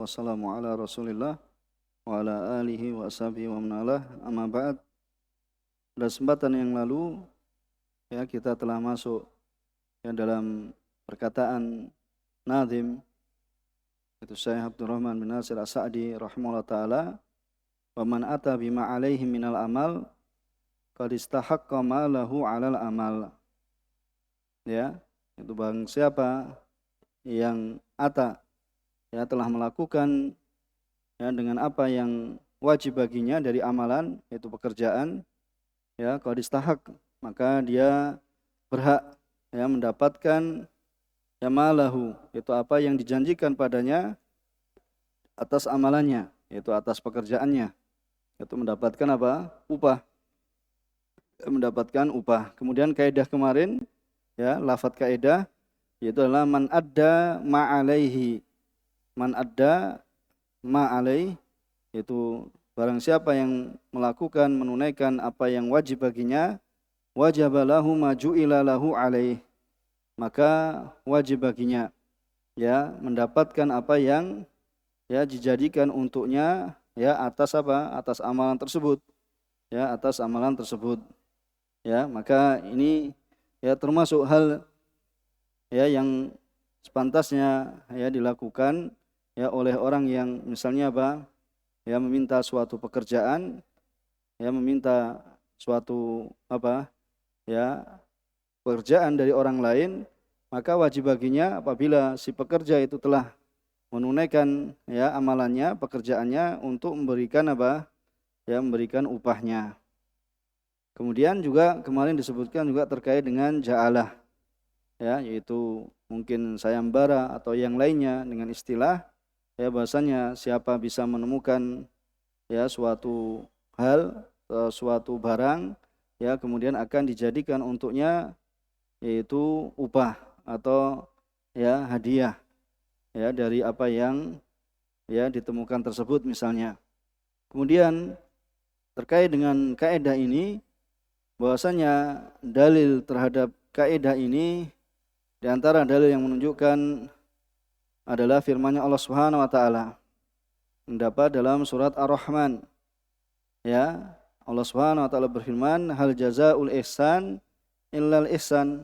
Wassalamu ala Rasulillah wa ala alihi wa ashabihi wa manalah. Amma ba'd. Pada kesempatan yang lalu kita telah masuk dalam perkataan Nazim itu Syekh Abdurrahman bin Nasir As-Sa'di rahimahullah taala, wa man ata bima alaihi minal amal qad istahaqqa ma lahu 'alal amal. Itu barang siapa yang telah melakukan dengan apa yang wajib baginya dari amalan, yaitu pekerjaan, qad istahaq, maka dia berhak mendapatkan malahu, yaitu apa yang dijanjikan padanya atas amalannya, yaitu atas pekerjaannya, yaitu mendapatkan apa? Upah. Mendapatkan upah. Kemudian kaidah kemarin, lafadz kaidah yaitu adalah man adda ma'alaihi. Man adda ma'alaih, yaitu barang siapa yang melakukan, menunaikan apa yang wajib baginya, wajabalahu ma ju'ila lahu alaih, maka wajib baginya mendapatkan apa yang dijadikan untuknya atas apa? Atas amalan tersebut. Atas amalan tersebut. Maka ini termasuk hal yang sepantasnya dilakukan oleh orang yang misalnya meminta suatu pekerjaan, meminta suatu pekerjaan dari orang lain, maka wajib baginya apabila si pekerja itu telah menunaikan amalannya, pekerjaannya, untuk memberikan memberikan upahnya. Kemudian juga kemarin disebutkan juga terkait dengan ja'alah, yaitu mungkin sayembara atau yang lainnya dengan istilah bahasanya siapa bisa menemukan suatu hal, suatu barang, kemudian akan dijadikan untuknya yaitu upah atau hadiah dari apa yang ditemukan tersebut misalnya. Kemudian terkait dengan kaidah ini, bahwasanya dalil terhadap kaidah ini, di antara dalil yang menunjukkan adalah firman-Nya Allah Subhanahu wa taala. Mendapat dalam surat Ar-Rahman. Allah Subhanahu wa taala berfirman, hal jazaa'ul ihsan illal ihsan.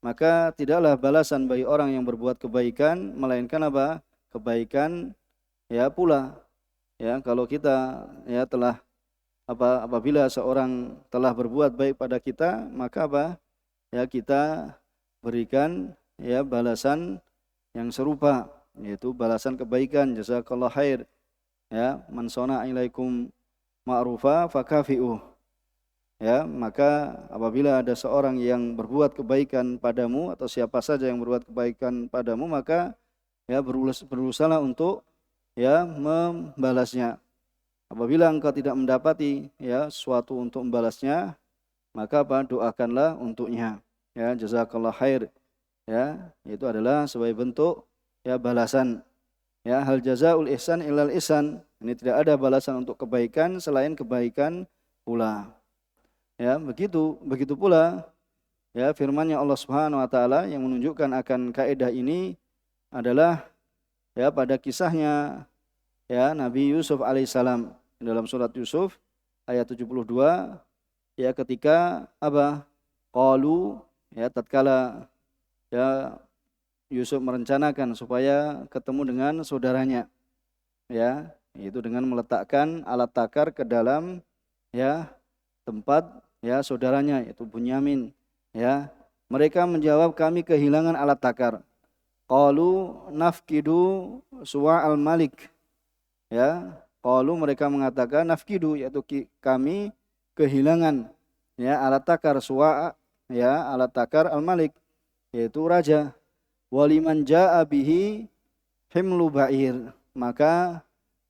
Maka tidaklah balasan bagi orang yang berbuat kebaikan melainkan apa? Kebaikan pula. Kalau kita telah apabila seorang telah berbuat baik pada kita, maka kita berikan balasan yang serupa, yaitu balasan kebaikan, jazakallahu khair. Man shana'a ilaikum ma'rufa fakafi'uh. Maka apabila ada seorang yang berbuat kebaikan padamu, atau siapa saja yang berbuat kebaikan padamu, maka berusahalah untuk membalasnya. Apabila engkau tidak mendapati sesuatu untuk membalasnya, maka doakanlah untuknya. Jazakallahu khair. Itu adalah sebagai bentuk balasan. Hal jazaul ihsan illal ihsan. Ini tidak ada balasan untuk kebaikan selain kebaikan pula. Begitu pula firman-Nya Allah Subhanahu wa taala yang menunjukkan akan kaidah ini adalah pada kisahnya Nabi Yusuf alaihissalam dalam surat Yusuf ayat 72, ketika qalu, tatkala Yusuf merencanakan supaya ketemu dengan saudaranya, itu dengan meletakkan alat takar ke dalam tempat saudaranya, yaitu Bunyamin. Mereka menjawab, kami kehilangan alat takar. Qalu nafkidu suwa'al malik. Qalu, mereka mengatakan, nafkidu, yaitu kami kehilangan alat takar suwa', alat takar al-malik, yaitu raja. Waliman ja'a bihi himlu ba'ir. Maka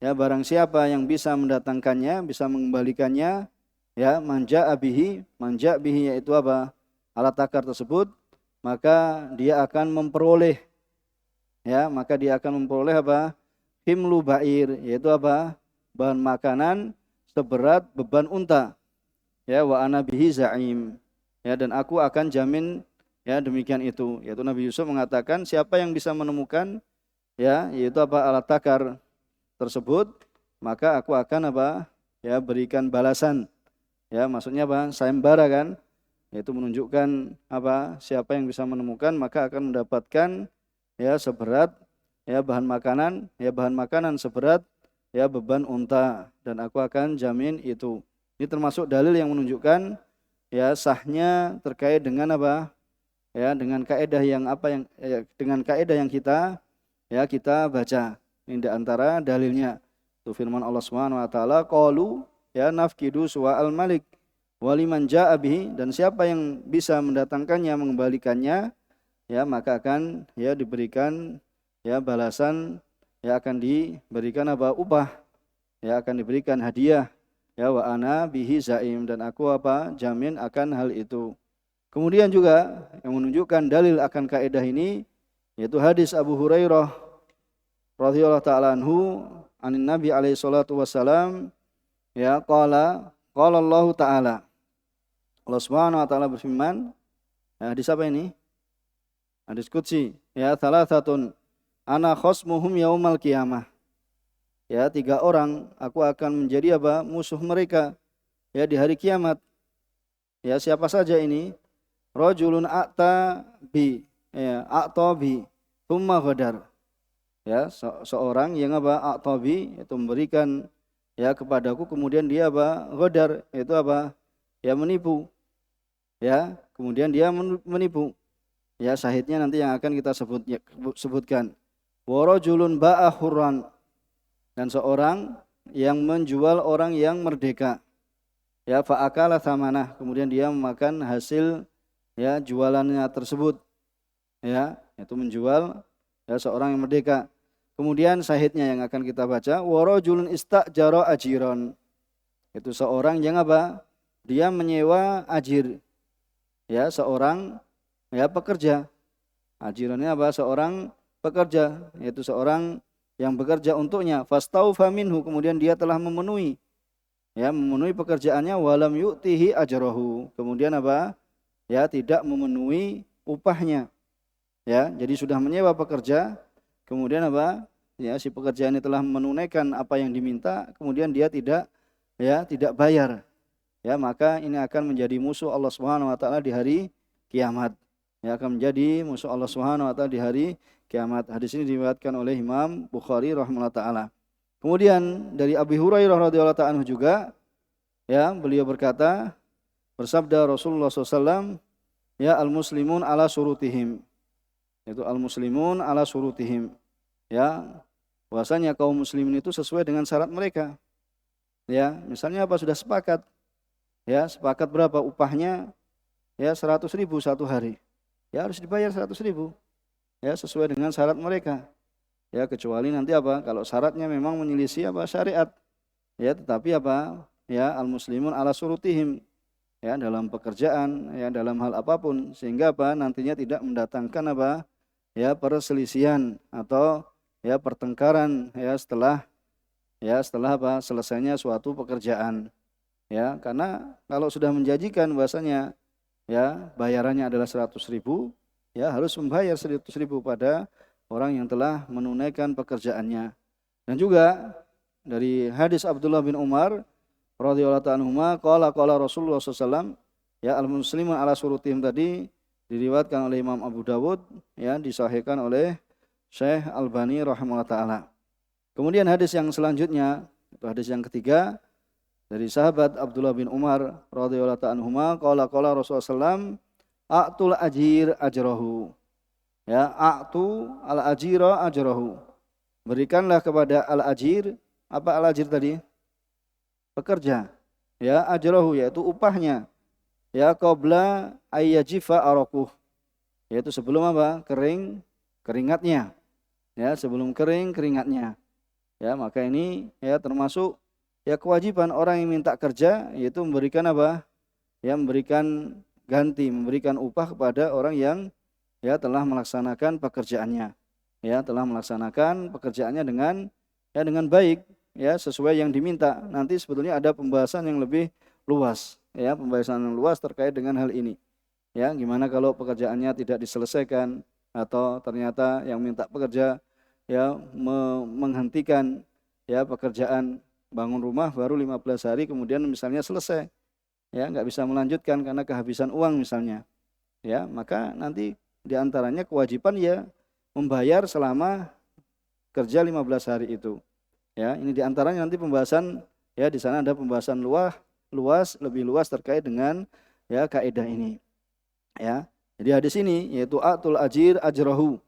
barang siapa yang bisa mendatangkannya, bisa mengembalikannya, manja bihi, yaitu alat takar tersebut, maka dia akan memperoleh himlu ba'ir, yaitu bahan makanan seberat beban unta. Wa ana bihi za'im. Dan aku akan jamin demikian itu. Yaitu Nabi Yusuf mengatakan, siapa yang bisa menemukan ya, yaitu apa, alat takar tersebut, maka aku akan apa, ya, berikan balasan. Ya, maksudnya apa? Sayembara kan? Yaitu menunjukkan apa, siapa yang bisa menemukan maka akan mendapatkan ya seberat ya bahan makanan seberat ya beban unta, dan aku akan jamin itu. Ini termasuk dalil yang menunjukkan ya sahnya terkait dengan apa? Ya, dengan kaidah yang apa yang ya, dengan kaidah yang kita baca. Ini di antara dalilnya. Itu firman Allah Subhanahu wa taala, qalu ya nafkidu suwa al-malik waliman ja'a bihi, dan siapa yang bisa mendatangkannya, mengembalikannya, ya maka akan ya diberikan ya balasan, ya akan diberikan apa, upah, ya akan diberikan hadiah, ya wa ana bihi zaim, dan aku apa, jamin akan hal itu. Kemudian juga yang menunjukkan dalil akan kaidah ini yaitu hadis Abu Hurairah radhiyallahu taala anhu anin Nabi alaihi salatu wasalam, ya qala Allah taala, Allah Subhanahu wa taala berfirman, hadis apa ini? Hadis qudsi, ya thalathatun ana khosmuhum yaumal qiyamah. Ya, 3 orang aku akan menjadi apa? Musuh mereka ya di hari kiamat. Ya, siapa saja ini? Rajulun a'ta bi, ya, a'ta bi, thumma ghadar. Ya, seorang yang apa? A'ta bi, itu memberikan ya kepadaku, kemudian dia apa? Ghadar, itu apa? Ya, menipu. Ya, kemudian dia menipu. Ya, syahidnya nanti yang akan kita sebutkan. Wa rajulun ba'a hurran, dan seorang yang menjual orang yang merdeka. Ya, fa'akala thamanah, kemudian dia memakan hasil ya jualannya tersebut, ya itu menjual ya seorang yang merdeka. Kemudian syahidnya yang akan kita baca, wa rajulun istajara ajiran, itu seorang yang apa, dia menyewa ajir, ya seorang ya pekerja. Ajirannya apa, seorang pekerja, yaitu seorang yang bekerja untuknya. Fastaufa minhu, kemudian dia telah memenuhi pekerjaannya, walam yu'tihi ajrahu, kemudian apa, ya tidak memenuhi upahnya. Ya, jadi sudah menyewa pekerja, kemudian apa? Ya, si pekerja ini telah menunaikan apa yang diminta, kemudian dia tidak bayar. Ya, maka ini akan menjadi musuh Allah Subhanahu wa taala di hari kiamat. Ya, akan menjadi musuh Allah Subhanahu wa taala di hari kiamat. Hadis ini diriwayatkan oleh Imam Bukhari rahimahullah taala. Kemudian dari Abu Hurairah radhiyallahu taala juga, ya, beliau berkata, bersabda Rasulullah SAW, ya al-muslimun ala surutihim, itu al-muslimun ala surutihim, ya bahwasanya kaum muslimin itu sesuai dengan syarat mereka. Ya, misalnya apa, sudah sepakat, ya sepakat berapa upahnya, ya 100.000 satu hari, ya harus dibayar 100.000, ya sesuai dengan syarat mereka. Ya, kecuali nanti apa, kalau syaratnya memang menyelisih apa syariat, ya tetapi apa, ya al-muslimun ala surutihim, ya dalam pekerjaan, ya dalam hal apapun, sehingga apa, nantinya tidak mendatangkan apa, ya perselisihan atau ya pertengkaran ya setelah apa, selesainya suatu pekerjaan. Ya, karena kalau sudah menjanjikan bahasanya ya bayarannya adalah 100.000, ya harus membayar 100.000 pada orang yang telah menunaikan pekerjaannya. Dan juga dari hadis Abdullah bin Umar radhiyallahu ta'ala anhuma, qala Rasulullah SAW, ya al-muslimun ala surutihim tadi diriwayatkan oleh Imam Abu Dawud, ya disahihkan oleh Syekh Albani rahimahullah ta'ala. Kemudian hadis yang selanjutnya, itu hadis yang ketiga dari sahabat Abdullah bin Umar radhiyallahu ta'ala anhuma, qala Rasulullah SAW, a'tul ajir ajrahu, ya a'tu al-ajira ajrahu, berikanlah kepada al-ajir, apa al-ajir tadi? Pekerja, ya ajrahu, yaitu upahnya, ya qabla ayyajifa arakuh, yaitu sebelum apa, keringatnya, ya sebelum keringatnya. Ya, maka ini ya termasuk ya kewajiban orang yang minta kerja, yaitu memberikan apa, ya memberikan ganti, memberikan upah kepada orang yang ya telah melaksanakan pekerjaannya, ya telah melaksanakan pekerjaannya dengan baik, ya sesuai yang diminta. Nanti sebetulnya ada pembahasan yang lebih luas, ya pembahasan yang luas terkait dengan hal ini. Ya, gimana kalau pekerjaannya tidak diselesaikan atau ternyata yang minta pekerja ya menghentikan ya pekerjaan bangun rumah baru 15 hari kemudian misalnya selesai, ya nggak bisa melanjutkan karena kehabisan uang misalnya, ya maka nanti diantaranya kewajiban ya membayar selama kerja 15 hari itu. Ya, ini diantaranya nanti pembahasan, ya di sana ada pembahasan lebih luas terkait dengan ya kaidah ini. Ya, jadi hadis ini yaitu atul ajir ajrahu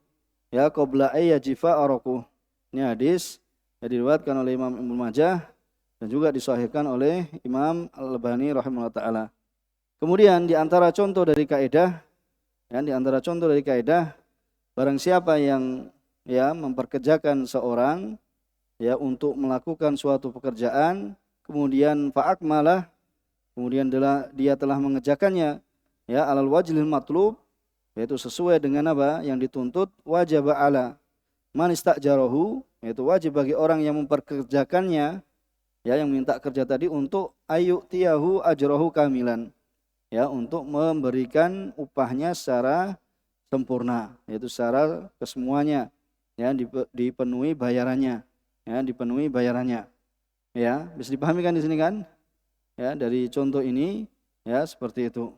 ya qabla ayyajifa araku. Ini hadis yang diriwayatkan oleh Imam Ibnu Majah dan juga disahihkan oleh Imam Al-Albani rahimahullah taala. Kemudian di antara contoh dari kaidah, ya di antara contoh dari kaidah, barang siapa yang ya memperkerjakan seorang ya untuk melakukan suatu pekerjaan, kemudian fa'akmalah, kemudian dia telah mengerjakannya ya alal wajhil matlub, yaitu sesuai dengan apa yang dituntut, wajib ala man istajarahu, yaitu wajib bagi orang yang memperkerjakannya ya yang minta kerja tadi untuk ayu tiyahu ajrahu kamilan, ya untuk memberikan upahnya secara sempurna, yaitu secara kesemuanya ya dipenuhi bayarannya, ya dipenuhi bayarannya. Ya, bisa dipahami kan di sini kan? Ya, dari contoh ini ya seperti itu.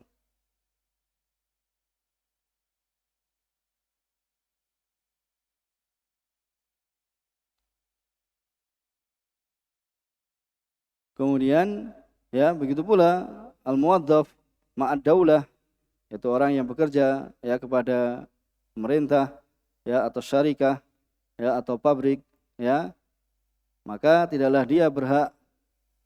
Kemudian ya begitu pula al-muwaddaf ma'ad daulah, yaitu orang yang bekerja ya kepada pemerintah ya atau syarikah ya atau pabrik ya, maka tidaklah dia berhak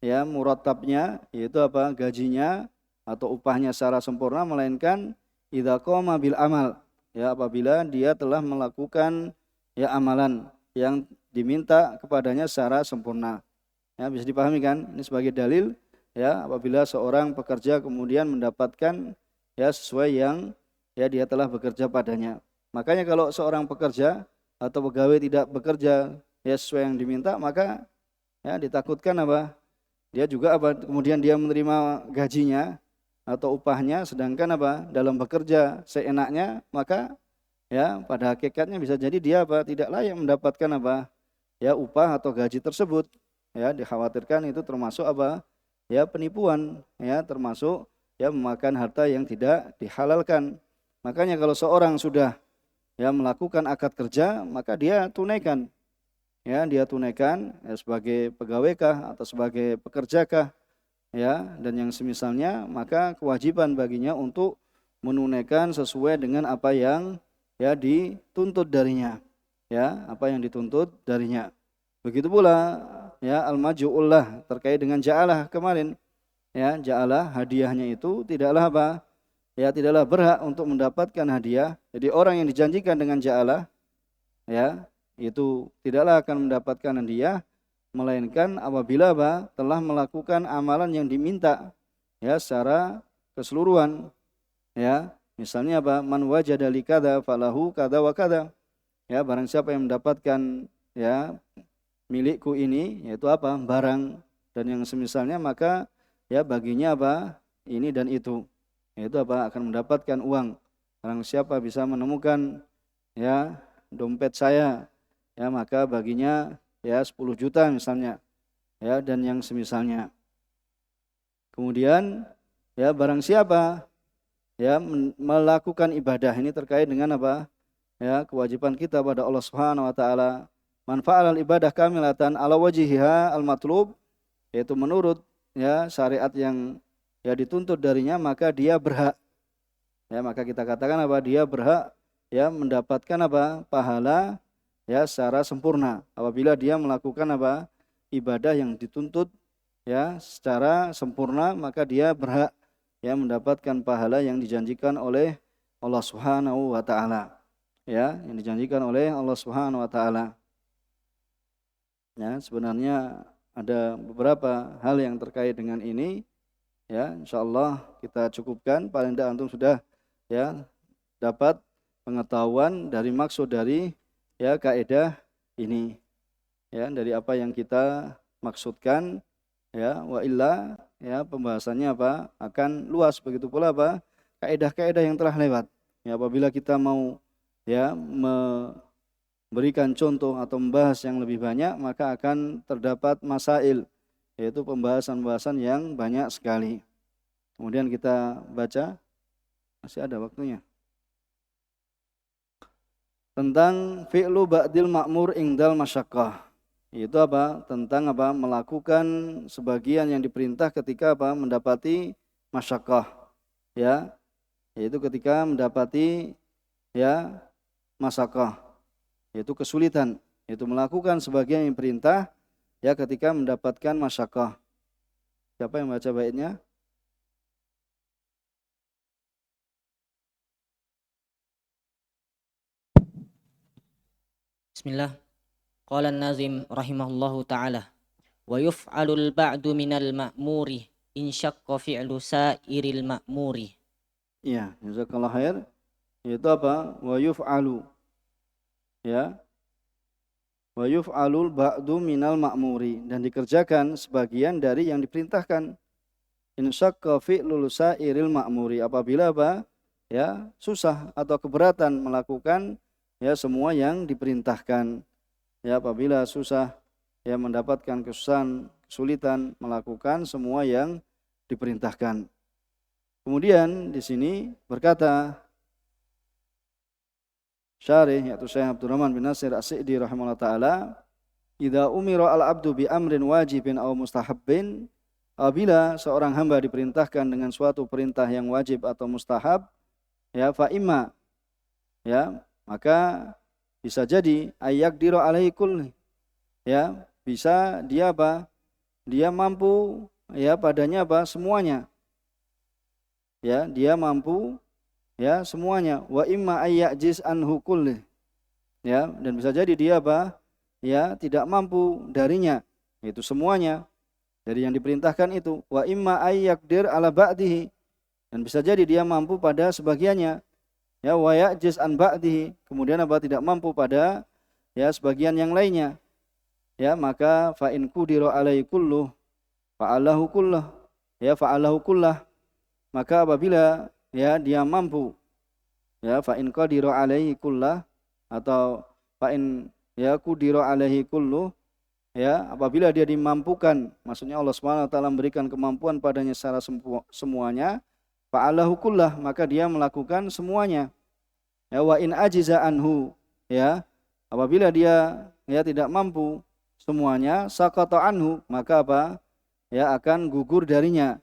ya murattabnya, yaitu apa gajinya atau upahnya secara sempurna, melainkan idza qama bil amal, ya apabila dia telah melakukan ya amalan yang diminta kepadanya secara sempurna. Ya, bisa dipahami kan? Ini sebagai dalil ya apabila seorang pekerja kemudian mendapatkan ya sesuai yang ya dia telah bekerja padanya. Makanya kalau seorang pekerja atau pegawai tidak bekerja ya sesuai yang diminta, maka ya ditakutkan apa? Dia juga apa? Kemudian dia menerima gajinya atau upahnya, sedangkan apa? Dalam bekerja seenaknya, maka ya pada hakikatnya bisa jadi dia apa? Tidak layak mendapatkan apa? Ya upah atau gaji tersebut. Ya dikhawatirkan itu termasuk apa? Ya penipuan, ya termasuk ya memakan harta yang tidak dihalalkan. Makanya kalau seorang sudah ya melakukan akad kerja, maka dia tunaikan. Ya, dia tunaikan ya, sebagai pegawai atau sebagai pekerjakah ya dan yang semisalnya, maka kewajiban baginya untuk menunaikan sesuai dengan apa yang ya dituntut darinya. Ya, apa yang dituntut darinya. Begitu pula ya al-maj'ullah terkait dengan ja'alah kemarin. Ya, ja'alah hadiahnya itu tidaklah apa? Ya, tidaklah berhak untuk mendapatkan hadiah. Jadi orang yang dijanjikan dengan ja'alah ya, itu tidaklah akan mendapatkan hadiah melainkan apabila apa? Telah melakukan amalan yang diminta ya secara keseluruhan. Ya, misalnya apa? Man wajada likada falahu kada wa kada. Ya, barang siapa yang mendapatkan ya milikku ini, yaitu apa? Barang dan yang semisalnya, maka ya baginya apa? Ini dan itu. Yaitu apa? Akan mendapatkan uang. Barang siapa bisa menemukan ya dompet saya, ya maka baginya ya 10 juta misalnya. Ya dan yang semisalnya. Kemudian ya barang siapa ya melakukan ibadah, ini terkait dengan apa? Ya kewajiban kita pada Allah Subhanahu wa taala. Man fa'alal ibadah kamilatan ala wajhiha al-matlub, yaitu menurut ya syariat yang ya dituntut darinya, maka dia berhak. Ya, maka kita katakan apa? Dia berhak ya mendapatkan apa? Pahala ya secara sempurna apabila dia melakukan apa? Ibadah yang dituntut ya secara sempurna, maka dia berhak ya mendapatkan pahala yang dijanjikan oleh Allah Subhanahu wa taala. Ya, yang dijanjikan oleh Allah Subhanahu wa taala. Ya, sebenarnya ada beberapa hal yang terkait dengan ini. Ya, insyaallah kita cukupkan, paling tidak antum sudah ya dapat pengetahuan dari maksud dari ya kaidah ini. Ya, dari apa yang kita maksudkan ya, wa illa ya pembahasannya apa? Akan luas, begitu pula apa? Kaidah-kaidah yang telah lewat. Ya, apabila kita mau ya berikan contoh atau membahas yang lebih banyak, maka akan terdapat masail, yaitu pembahasan-pembahasan yang banyak sekali. Kemudian kita baca, masih ada waktunya, tentang fi'lu ba'dil ma'mur ingdal masyaqqah. Itu apa? Tentang apa? Melakukan sebagian yang diperintah ketika apa? Mendapati masyaqqah. Ya, yaitu ketika mendapati ya masyaqqah, yaitu kesulitan, yaitu melakukan sebagian yang perintah ya ketika mendapatkan masyaqqah. Siapa yang baca baitnya? Bismillah. Qala an-nazim rahimahullahu ta'ala. Wa yuf'alul ba'du minal ma'muri in syaqqa fi'lu sa'iril ma'muri. Iya, jazakallahu khair. Yaitu apa? Wa yuf'alu. Ya. Wa yuf'alul ba'du minal ma'muri, dan dikerjakan sebagian dari yang diperintahkan. In syaqqa fi'lul sa'iril ma'muri, apabila apa? Ya, susah atau keberatan melakukan ya semua yang diperintahkan. Ya, apabila susah ya mendapatkan kesulitan melakukan semua yang diperintahkan. Kemudian di sini berkata syarih, yaitu Syekh Abdurrahman bin Nasir As-Sa'di rahimahullah taala, idza umira al-'abdu bi amrin wajibin aw mustahabbin, apabila seorang hamba diperintahkan dengan suatu perintah yang wajib atau mustahab, ya fa imma, ya maka bisa jadi ayyaqdiru alaihi kulli, ya bisa dia apa? Dia mampu ya padanya apa? Semuanya. Ya, dia mampu ya semuanya. Wa imma ayyajiz anhu kulli. Ya, dan bisa jadi dia apa? Ya, tidak mampu darinya, yaitu semuanya dari yang diperintahkan itu. Wa imma ayyaqdir ala ba'dihi, dan bisa jadi dia mampu pada sebagiannya. Ya, wa ya'jiz an ba'dihi, kemudian apa? Tidak mampu pada ya sebagian yang lainnya. Ya, maka fa in qudira alaihi kulluh fa'alahu kullah. Ya, fa'alahu kullah. Maka apabila ya dia mampu, ya fa in qadira alaihi kullah, atau fa in ya qudira alaihi kulluh, ya apabila dia dimampukan, maksudnya Allah Subhanahu wa taala memberikan kemampuan padanya secara semuanya, fa'alahu kullah, maka dia melakukan semuanya. Ya, wa in ajiza anhu, ya apabila dia ya tidak mampu semuanya, saqata anhu, maka apa? Ya akan gugur darinya.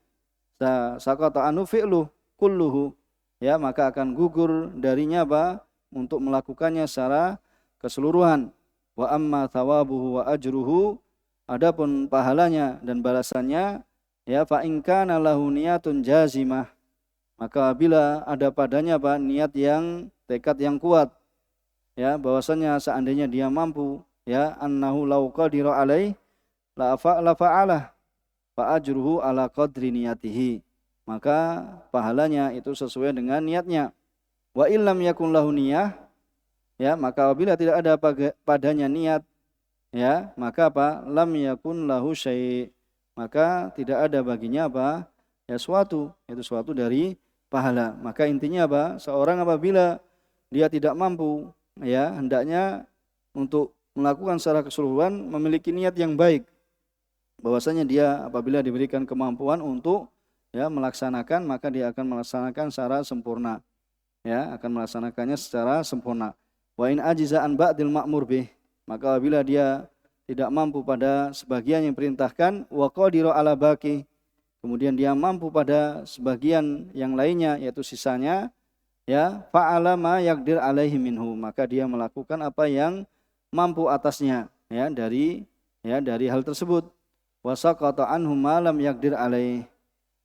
Saqata anhu fi'lu kulluhu, ya maka akan gugur darinya apa? Untuk melakukannya secara keseluruhan. Wa amma thawabuhu wa ajruhu, adapun pahalanya dan balasannya, ya fa in kana lahu niyatun jazimah, maka bila ada padanya apa? Niat yang, tekad yang kuat, ya bahwasanya seandainya dia mampu, ya annahu law qadira alaih la fa'ala fa ajruhu ala qadri niyatihi, maka pahalanya itu sesuai dengan niatnya. Wa illam yakun lahu niyah, ya maka apabila tidak ada padanya niat, ya maka apa? Lam yakun lahu syai', maka tidak ada baginya apa? Ya suatu, itu suatu dari pahala. Maka intinya apa? Seorang apabila dia tidak mampu, ya hendaknya untuk melakukan secara keseluruhan memiliki niat yang baik, bahwasanya dia apabila diberikan kemampuan untuk ya melaksanakan, maka dia akan melaksanakan secara sempurna, ya akan melaksanakannya secara sempurna. Wa in ajiza an ba'dil ma'mur bih, maka apabila dia tidak mampu pada sebagian yang perintahkan, wa qadira ala baqi, kemudian dia mampu pada sebagian yang lainnya yaitu sisanya, ya fa'ala ma yaqdir alaihi minhu, maka dia melakukan apa yang mampu atasnya, ya dari hal tersebut. Wa saqata anhu ma lam yaqdir alaihi,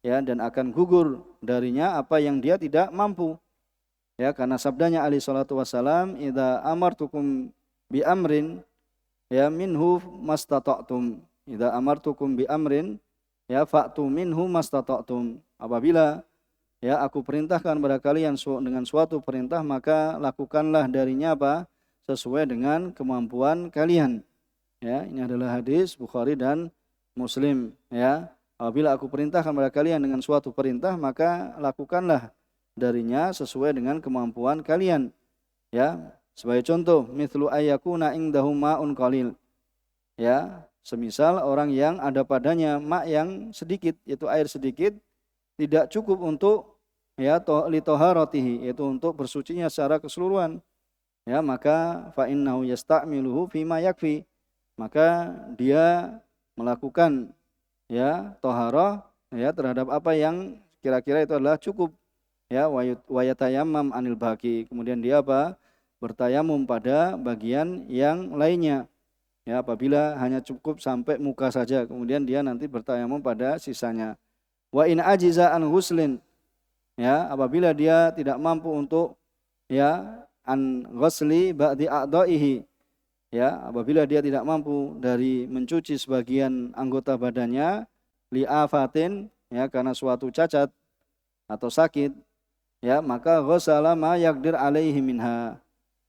ya dan akan gugur darinya apa yang dia tidak mampu, ya karena sabdanya alaihi salatu wasalam, idza amartukum bi amrin ya minhu mastata'tum, idza amartukum bi amrin ya fa'tu minhu mastata'tum, apabila ya aku perintahkan kepada kalian dengan suatu perintah, maka lakukanlah darinya apa? Sesuai dengan kemampuan kalian. Ya, ini adalah hadis Bukhari dan Muslim, ya. Apabila aku perintahkan kepada kalian dengan suatu perintah, maka lakukanlah darinya sesuai dengan kemampuan kalian. Ya, Sebagai contoh, mithlu ayyakuna indahu ma'un qalil. Ya, semisal orang yang ada padanya ma' yang sedikit, yaitu air sedikit, tidak cukup untuk ya li taharatihi, yaitu untuk bersucinya secara keseluruhan. Ya, maka fa innahu yasta'miluhu fima yakfi. Maka dia melakukan ya taharah ya terhadap apa yang kira-kira itu adalah cukup. Ya, wa yatayammam anil baqi. Kemudian dia apa? Bertayamum pada bagian yang lainnya. Ya, apabila hanya cukup sampai muka saja, kemudian dia nanti bertayamum pada sisanya. Wa in ajiza an ghuslin. Ya, apabila dia tidak mampu untuk ya an ghusli ba'di a'dha'ihi. Ya, apabila dia tidak mampu dari mencuci sebagian anggota badannya li afatin ya karena suatu cacat atau sakit, ya maka ghusala ma yaqdir alaihi minha.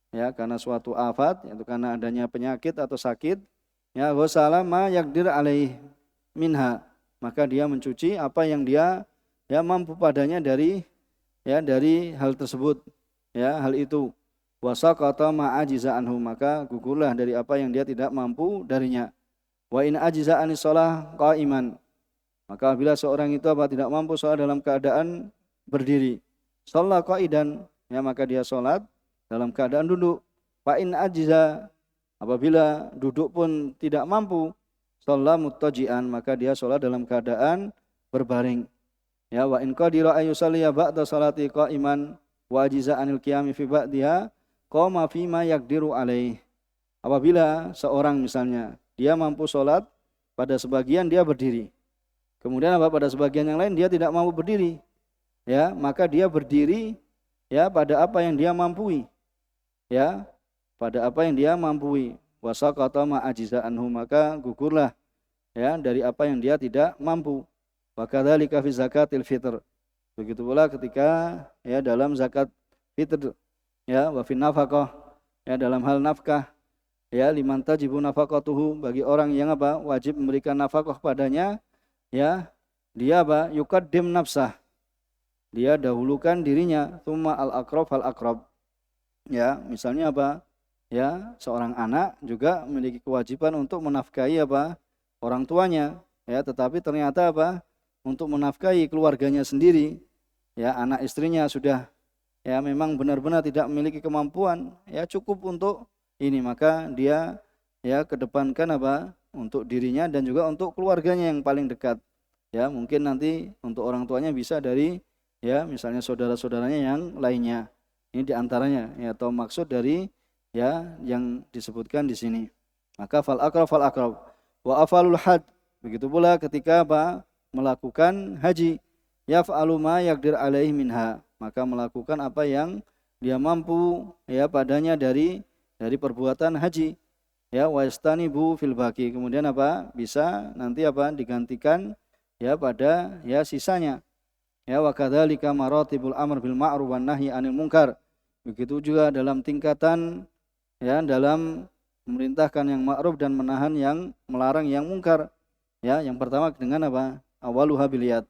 Ya, karena suatu afat, yaitu karena adanya penyakit atau sakit, ya ghusala ma yaqdir alaihi minha, maka dia mencuci apa yang dia ya mampu padanya dari hal tersebut, ya hal itu. Wasaqata ma ajiza anhu, maka gugurlah dari apa yang dia tidak mampu darinya. Wa in ajiza anis shalah qa'iman, maka bila seorang itu apa tidak mampu salat dalam keadaan berdiri, shalla qa'idan, ya maka dia salat dalam keadaan duduk. Fa in ajiza, apabila duduk pun tidak mampu, shalla muttaji'an, maka dia salat dalam keadaan berbaring. Ya, wa in qadira ayyusalliya ba'da salati qa'iman wa ajiza anil qiyami fi ba'diha qama fi ma yaqdiru alaih. Apabila seorang misalnya dia mampu salat pada sebagian dia berdiri. Kemudian pada sebagian yang lain dia tidak mampu berdiri. Ya, maka dia berdiri ya pada apa yang dia mampu. Ya, pada apa yang dia mampu. Wasaqata ma ajiza anhu, maka gugurlah ya dari apa yang dia tidak mampu. Wa kadzalika fi zakatil fitr. Begitu pula ketika ya dalam zakat fitr, ya wa fi nafaqah, ya dalam hal nafkah, ya liman tajibu nafaqatuhu, bagi orang yang apa wajib memberikan nafkah padanya, ya dia apa yuqaddim nafsah, dia dahulukan dirinya, tsumma al aqrab fal aqrab. Ya, misalnya apa? Ya, seorang anak juga memiliki kewajiban untuk menafkahi apa? Orang tuanya, ya, tetapi ternyata apa? Untuk menafkahi keluarganya sendiri, ya, anak istrinya sudah ya memang benar-benar tidak memiliki kemampuan, ya cukup untuk ini, maka dia ya kedepankan apa? Untuk dirinya dan juga untuk keluarganya yang paling dekat. Ya, mungkin nanti untuk orang tuanya bisa dari ya misalnya saudara-saudaranya yang lainnya. Ini diantaranya ya atau maksud dari ya yang disebutkan di sini. Maka fal aqrab wa afalul had, begitu pula ketika apa melakukan haji, yaf'alu ma yaqdir alaihi minha, maka melakukan apa yang dia mampu ya padanya dari perbuatan haji, ya wastanibu fil baqi, kemudian apa bisa nanti apa digantikan ya pada ya sisanya. Ya wa kadzalika maratibul amr bil ma'ruf wan nahyi 'anil munkar. Begitu juga dalam tingkatan ya dalam memerintahkan yang ma'ruf dan menahan yang melarang yang mungkar. Ya, yang pertama dengan apa? Awaluha bil yad.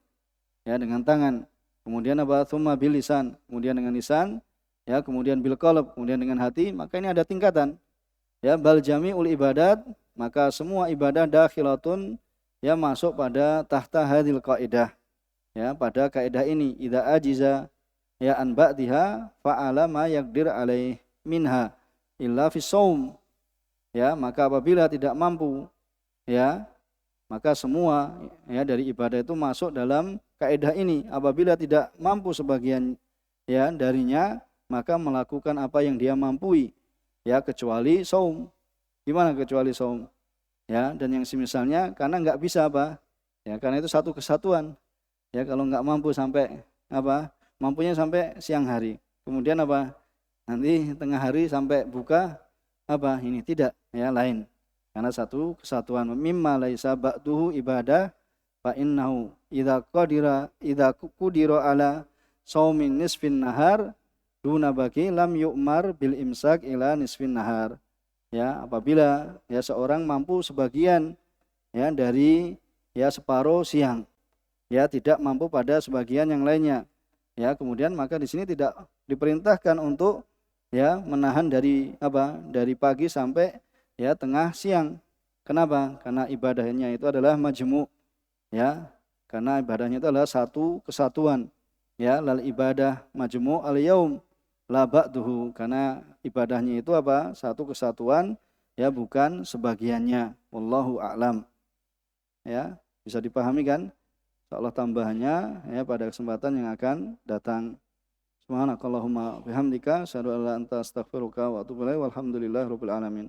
Ya, dengan tangan. Kemudian apa? Tsumma bil lisan. Kemudian dengan lisan, ya, kemudian bil qalb, kemudian dengan hati. Maka ini ada tingkatan. Ya, bal jami'ul ibadat, maka semua ibadah dakhilatun ya masuk pada tahta hadil qaidah. Ya, pada kaidah ini, idza ajiza ya an ba'diha fa'ala ma yaqdir alaih minha illa fi shaum. Ya, maka apabila tidak mampu ya, maka semua ya dari ibadah itu masuk dalam kaidah ini. Apabila tidak mampu sebagian ya darinya, maka melakukan apa yang dia mampu ya kecuali shaum. Gimana kecuali shaum? Ya, dan yang semisalnya karena enggak bisa apa? Ya, karena itu satu kesatuan. Ya, kalau enggak mampu sampai apa? Mampunya sampai siang hari. Kemudian apa? Nanti tengah hari sampai buka apa? Ini tidak, ya lain. Karena satu kesatuan. Mimma laisa ba'duhu ibadah fa innahu idza qudira ala shaumin nisfin nahar duna baqi lam yu'mar bil imsak ila nisfin nahar. Ya, apabila ya seorang mampu sebagian ya dari ya separuh siang, ya tidak mampu pada sebagian yang lainnya, ya kemudian maka di sini tidak diperintahkan untuk ya menahan dari apa? Dari pagi sampai ya tengah siang. Kenapa? Karena ibadahnya itu adalah majmu', ya. Karena ibadahnya itu adalah satu kesatuan. Ya, lal ibadah majmu' al yaum la ba'duhu. Karena ibadahnya itu apa? Satu kesatuan, ya bukan sebagiannya. Wallahu a'lam. Ya, bisa dipahami kan? Insyaallah tambahannya ya pada kesempatan yang akan datang. Subhanakallahumma bihamdika asyhadu an la anta astaghfiruka wa atubu ilaik walhamdulillahirabbil alamin.